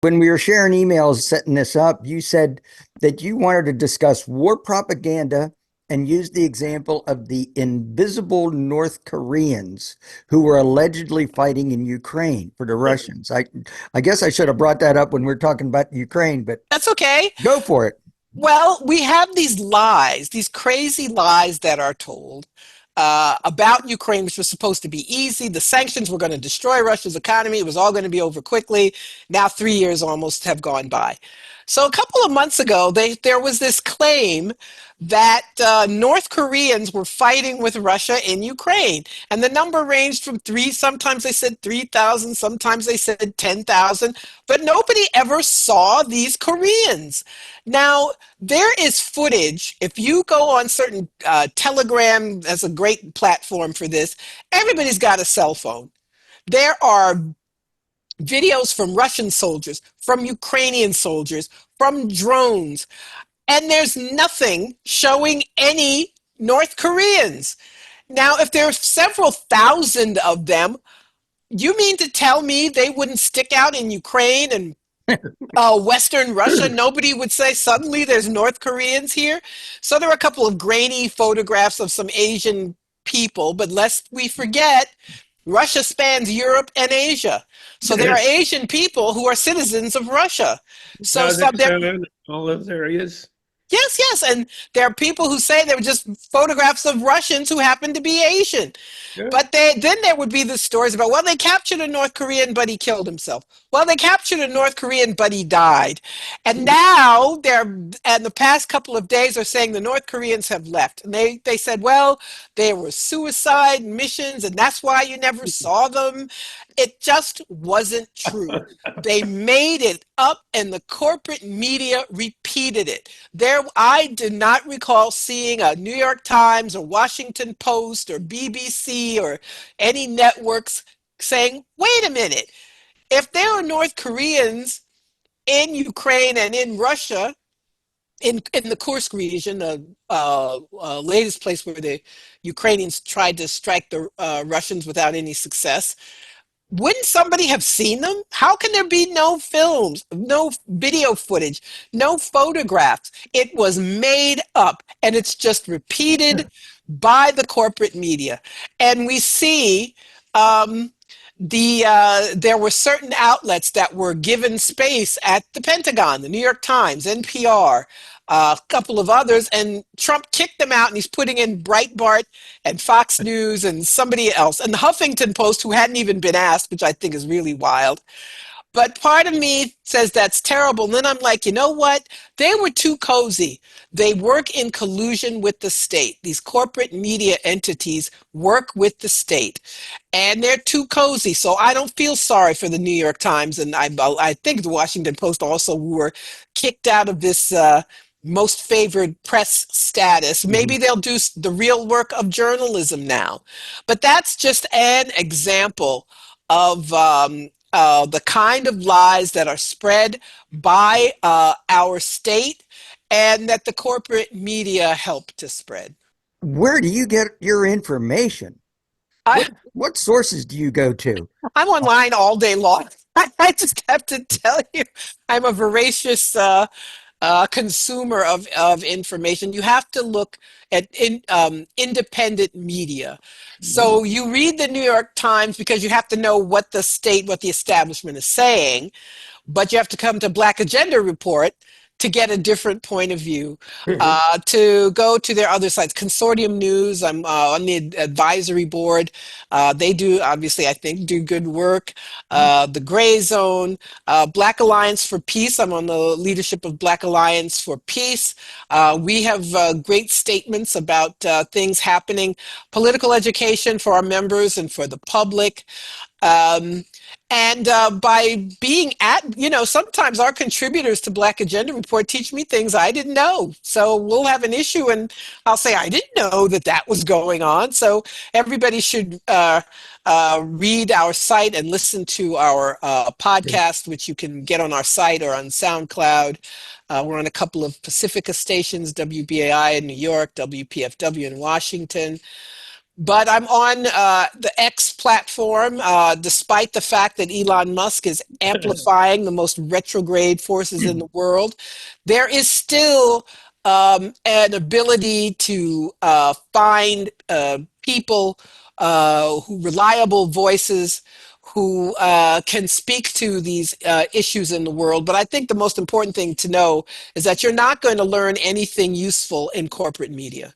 When we were sharing emails setting this up, you said that you wanted to discuss war propaganda and use the example of the invisible North Koreans who were allegedly fighting in Ukraine for the Russians. I guess I should have brought that up when we are talking about Ukraine, but That's okay. go for it. Well, we have these lies, these crazy lies that are told about Ukraine, which was supposed to be easy. The sanctions were going to destroy Russia's economy. It was all going to be over quickly. Now, 3 years almost have gone by. So, a couple of months ago, there was this claim that North Koreans were fighting with Russia in Ukraine. And the number ranged from three, sometimes they said 3,000, sometimes they said 10,000, but nobody ever saw these Koreans. Now, there is footage. If you go on certain Telegram, as a great platform for this, everybody's got a cell phone. There are videos from Russian soldiers, from Ukrainian soldiers, from drones, and there's nothing showing any North Koreans. Now, if there are several thousand of them, you mean to tell me they wouldn't stick out in Ukraine and Western Russia? Nobody would say suddenly there's North Koreans here. So there are a couple of grainy photographs of some Asian people, but lest we forget, Russia spans Europe and Asia. So there are Asian people who are citizens of Russia. So some there. Kazakhstan, all those areas. Yes, yes. And there are people who say they were just photographs of Russians who happen to be Asian. Yeah. But then there would be the stories about, well, they captured a North Korean, but he killed himself. Well, they captured a North Korean, but he died. And now and the past couple of days are saying the North Koreans have left. And they said, well, they were suicide missions, and that's why you never saw them. It just wasn't true. They made it up, and the corporate media repeated it. I did not recall seeing a New York Times or Washington Post or BBC or any networks saying, wait a minute, if there are North Koreans in Ukraine and in Russia, in the Kursk region, the latest place where the Ukrainians tried to strike the Russians without any success, wouldn't somebody have seen them? How can there be no films, no video footage, no photographs? It was made up, and it's just repeated by the corporate media. And we see there were certain outlets that were given space at the Pentagon, the New York Times, NPR, a couple of others, and Trump kicked them out, and he's putting in Breitbart and Fox News and somebody else, and the Huffington Post, who hadn't even been asked, which I think is really wild. But part of me says that's terrible. And then I'm like, you know what? They were too cozy. They work in collusion with the state. These corporate media entities work with the state. And they're too cozy. So I don't feel sorry for the New York Times. And I think the Washington Post also were kicked out of this most favored press status. Maybe they'll do the real work of journalism now. But that's just an example of the kind of lies that are spread by our state and that the corporate media help to spread. Where do you get your information? I, What sources do you go to? I'm online all day long. I just have to tell you, I'm a voracious consumer of information. You have to look at independent media. So you read the New York Times because you have to know what the establishment is saying, but you have to come to Black Agenda Report to get a different point of view, to go to their other sites. Consortium News, I'm on the advisory board. They do, obviously, I think, do good work. The Gray Zone, Black Alliance for Peace. I'm on the leadership of Black Alliance for Peace. We have great statements about things happening, political education for our members and for the public. And by being sometimes our contributors to Black Agenda Report teach me things I didn't know. So we'll have an issue and I'll say, I didn't know that was going on. So everybody should read our site and listen to our podcast, which you can get on our site or on SoundCloud. We're on a couple of Pacifica stations, WBAI in New York, WPFW in Washington. But I'm on the X platform, despite the fact that Elon Musk is amplifying the most retrograde forces in the world. There is still an ability to find people who reliable voices who can speak to these issues in the world. But I think the most important thing to know is that you're not going to learn anything useful in corporate media.